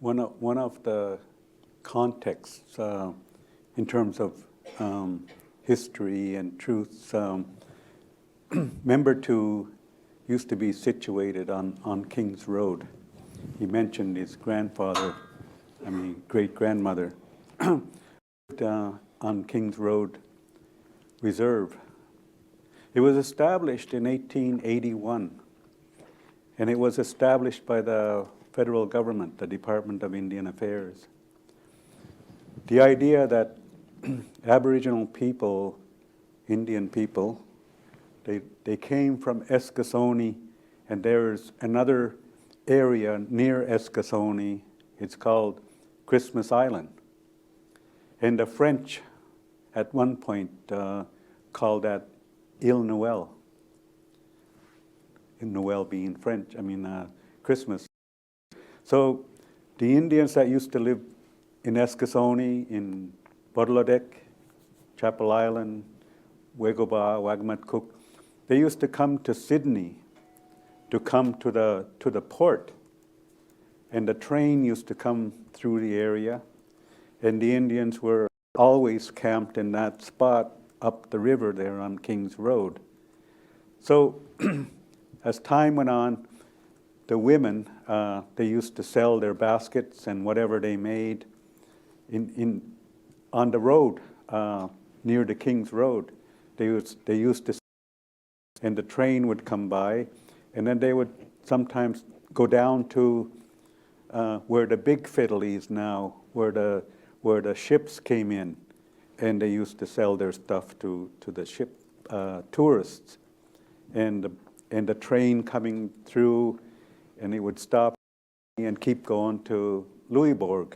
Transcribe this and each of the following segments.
one of the contexts in terms of history and truths, Membertou used to be situated on King's Road. He mentioned his grandfather, great-grandmother, on King's Road Reserve. It was established in 1881, and it was established by the federal government, the Department of Indian Affairs. The idea that Aboriginal people, Indian people, they came from Eskasoni, and there's another area near Eskasoni, it's called Christmas Island. And the French at one point called that Île Noël. Noël being French, Christmas. So the Indians that used to live in Eskasoni, in Bodolodek, Chapel Island, Wegoba, Wagmatcook, they used to come to Sydney to come to the port. And the train used to come through the area, and the Indians were always camped in that spot up the river there on King's Road. So as time went on, the women, they used to sell their baskets and whatever they made on the road near the King's Road. They used to, and the train would come by, and then they would sometimes go down to where the Big Fiddle is now, where the ships came in, and they used to sell their stuff to the ship tourists, and the train coming through, and it would stop and keep going to Louisbourg,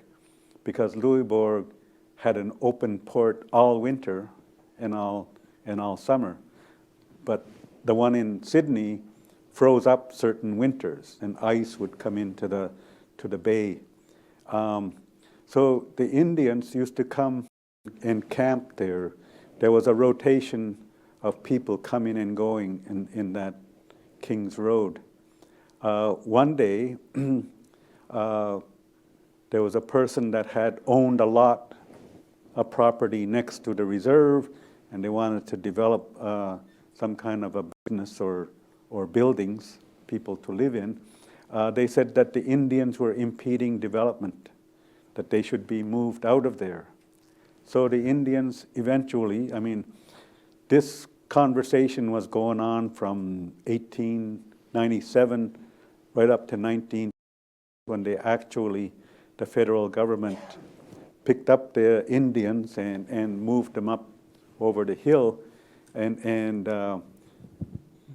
because Louisbourg had an open port all winter and all summer, but the one in Sydney froze up certain winters, and ice would come into the bay. So the Indians used to come and camp there. There was a rotation of people coming and going in that King's Road. One day, there was a person that had owned a lot of property next to the reserve, and they wanted to develop some kind of a business or buildings, people to live in. They said that the Indians were impeding development, that they should be moved out of there. So the Indians eventually, this conversation was going on from 1897 right up to 19, when the federal government picked up the Indians and moved them up over the hill, and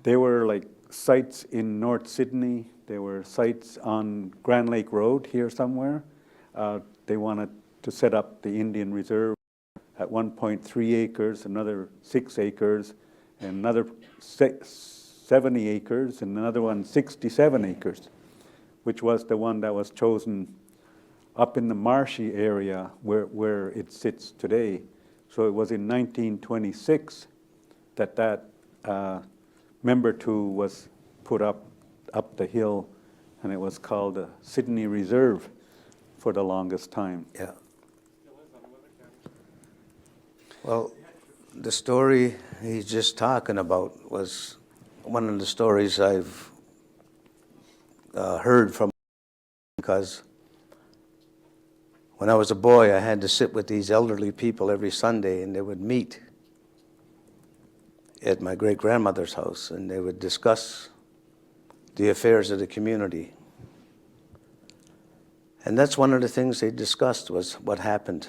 there were like sites in North Sydney, there were sites on Grand Lake Road here somewhere. They wanted to set up the Indian Reserve at 1.3 acres, another 6 acres, and another 70 acres, and another one 67 acres, which was the one that was chosen up in the marshy area where it sits today. So it was in 1926 that Membertou was put up the hill, and it was called the Sydney Reserve for the longest time. Yeah. Well, the story he's just talking about was one of the stories I've heard from, because when I was a boy, I had to sit with these elderly people every Sunday, and they would meet at my great-grandmother's house, and they would discuss the affairs of the community. And that's one of the things they discussed, was what happened.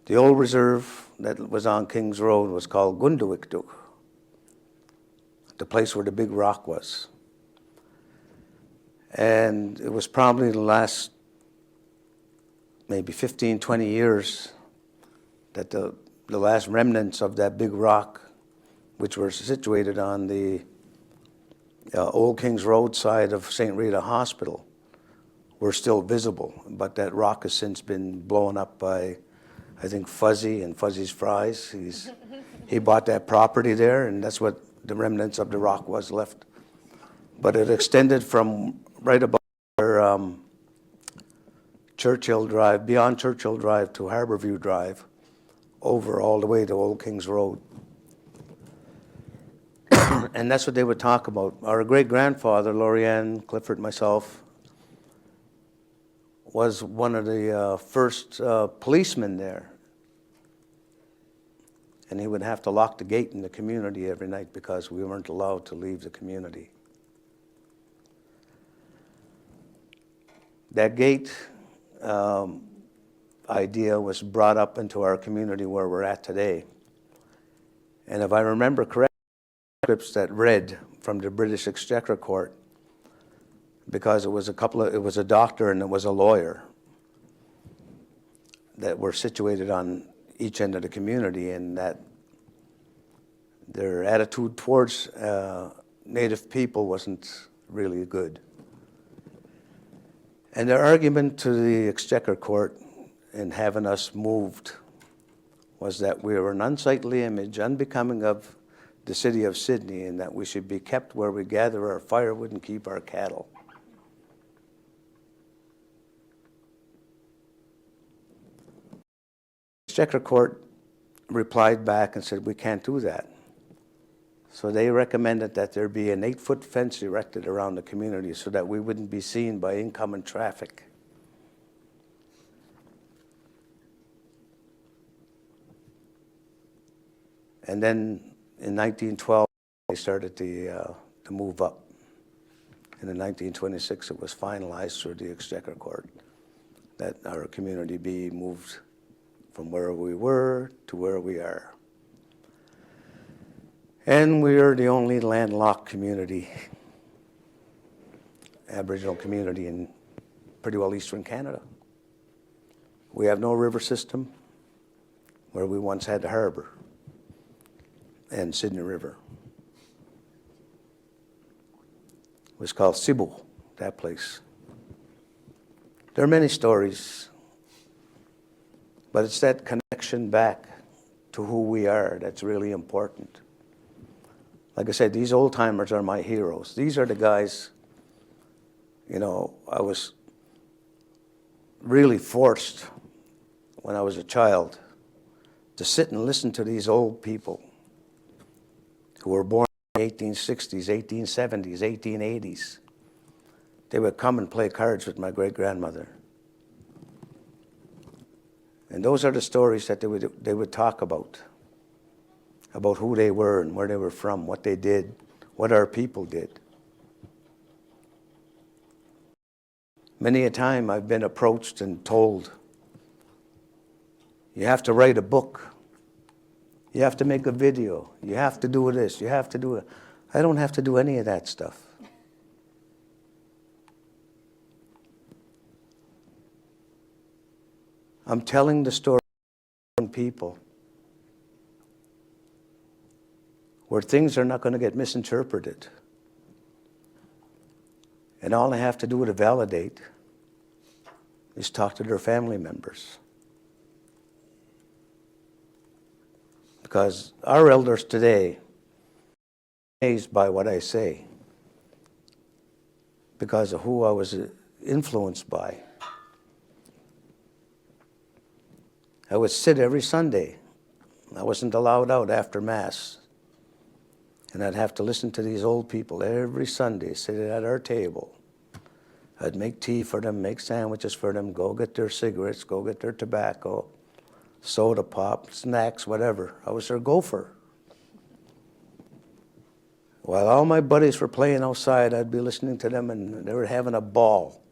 The old reserve that was on King's Road was called Gundawikduk, the place where the big rock was. And it was probably the last maybe 15, 20 years that the last remnants of that big rock, which were situated on the old King's Road side of St. Rita Hospital, were still visible. But that rock has since been blown up by, I think, Fuzzy and Fuzzy's Fries. He bought that property there, and that's what the remnants of the rock was left. But it extended from right about where Churchill Drive, beyond Churchill Drive to Harborview Drive, over all the way to Old Kings Road. And that's what they would talk about. Our great-grandfather, Lorianne, Clifford, myself, was one of the first policemen there. And he would have to lock the gate in the community every night because we weren't allowed to leave the community. That gate idea was brought up into our community where we're at today. And if I remember correctly, scripts that read from the British Exchequer Court, because it was a doctor and it was a lawyer that were situated on each end of the community, and that their attitude towards Native people wasn't really good. And their argument to the Exchequer Court in having us moved was that we were an unsightly image, unbecoming of the city of Sydney, and that we should be kept where we gather our firewood and keep our cattle. Exchequer Court replied back and said, we can't do that. So they recommended that there be an 8-foot fence erected around the community so that we wouldn't be seen by incoming traffic. And then in 1912, they started to move up. And in 1926, it was finalized through the Exchequer Court that our community be moved from where we were to where we are. And we are the only landlocked community, Aboriginal community in pretty well eastern Canada. We have no river system where we once had the harbor and Sydney River. It was called Cebu, that place. There are many stories, but it's that connection back to who we are that's really important. Like I said, these old-timers are my heroes. These are the guys, you know, I was really forced when I was a child to sit and listen to these old people who were born in the 1860s, 1870s, 1880s. They would come and play cards with my great-grandmother. And those are the stories that they would talk about who they were and where they were from, what they did, what our people did. Many a time I've been approached and told, you have to write a book, you have to make a video, you have to do this, you have to do it. I don't have to do any of that stuff. I'm telling the story of people where things are not going to get misinterpreted. And all they have to do to validate is talk to their family members. Because our elders today are amazed by what I say because of who I was influenced by. I would sit every Sunday. I wasn't allowed out after Mass. And I'd have to listen to these old people every Sunday, sitting at our table. I'd make tea for them, make sandwiches for them, go get their cigarettes, go get their tobacco, soda pop, snacks, whatever. I was their gopher. While all my buddies were playing outside, I'd be listening to them, and they were having a ball.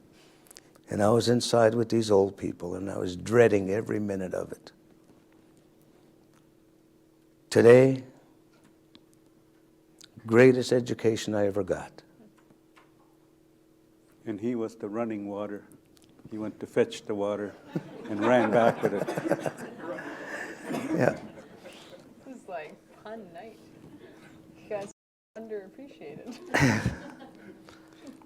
And I was inside with these old people, and I was dreading every minute of it. Today, greatest education I ever got. And he was the running water. He went to fetch the water and ran back with it. Yeah. This is like fun night. You guys are underappreciated.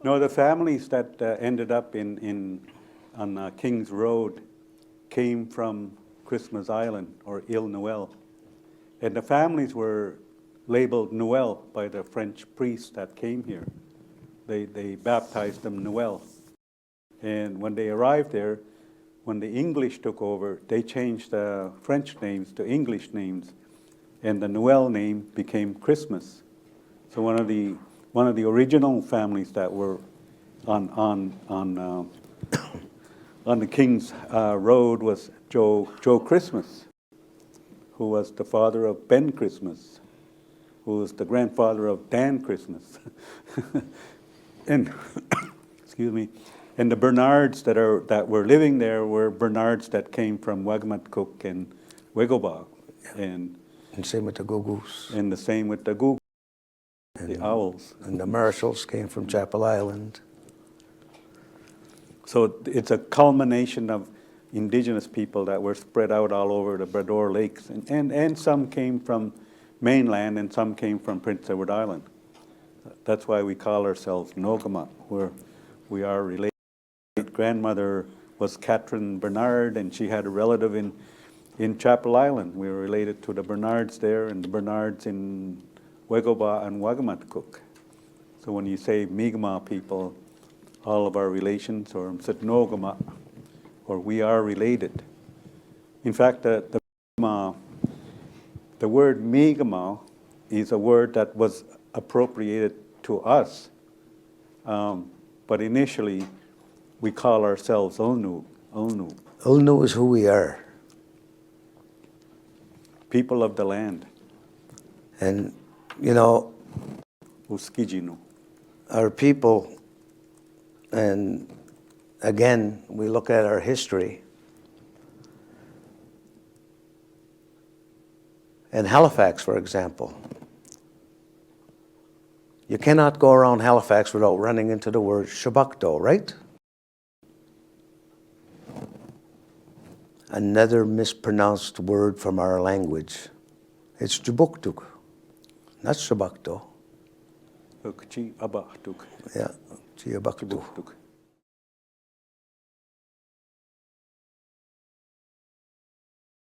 No, the families that ended up on King's Road came from Christmas Island or Ile Noël. And the families were labeled Noel by the French priests that came here. They baptized them Noel. And when they arrived there, when the English took over, they changed the French names to English names, and the Noel name became Christmas. So one of the original families that were on the King's Road was Joe Christmas, who was the father of Ben Christmas, who was the grandfather of Dan Christmas. And excuse me, and the Bernards that were living there were Bernards that came from Wagamatcook and Wigglebog, and same with the Gogoos. And the same with the Goog, the owls. And the Marshalls came from Chapel Island. So it's a culmination of indigenous people that were spread out all over the Brador Lakes, and some came from mainland and some came from Prince Edward Island. That's why we call ourselves Nogama, where we are related. My grandmother was Catherine Bernard, and she had a relative in Chapel Island. We were related to the Bernards there and the Bernards in Wagaba and Wagamatcook. So when you say Mi'kmaq people, all of our relations, or Msitnogama, or we are related. In fact, the word Mi'kmaq is a word that was appropriated to us, but initially we call ourselves Ulnu. Ulnu is who we are. People of the land. And, you know, Uskijinu. our people, and again, we look at our history. In Halifax, for example, you cannot go around Halifax without running into the word Shabakto, right? Another mispronounced word from our language. It's Jubuktuk, not Shabakto. Ukchi Abahtuk. Yeah, Jibaktu. Jubuktuk.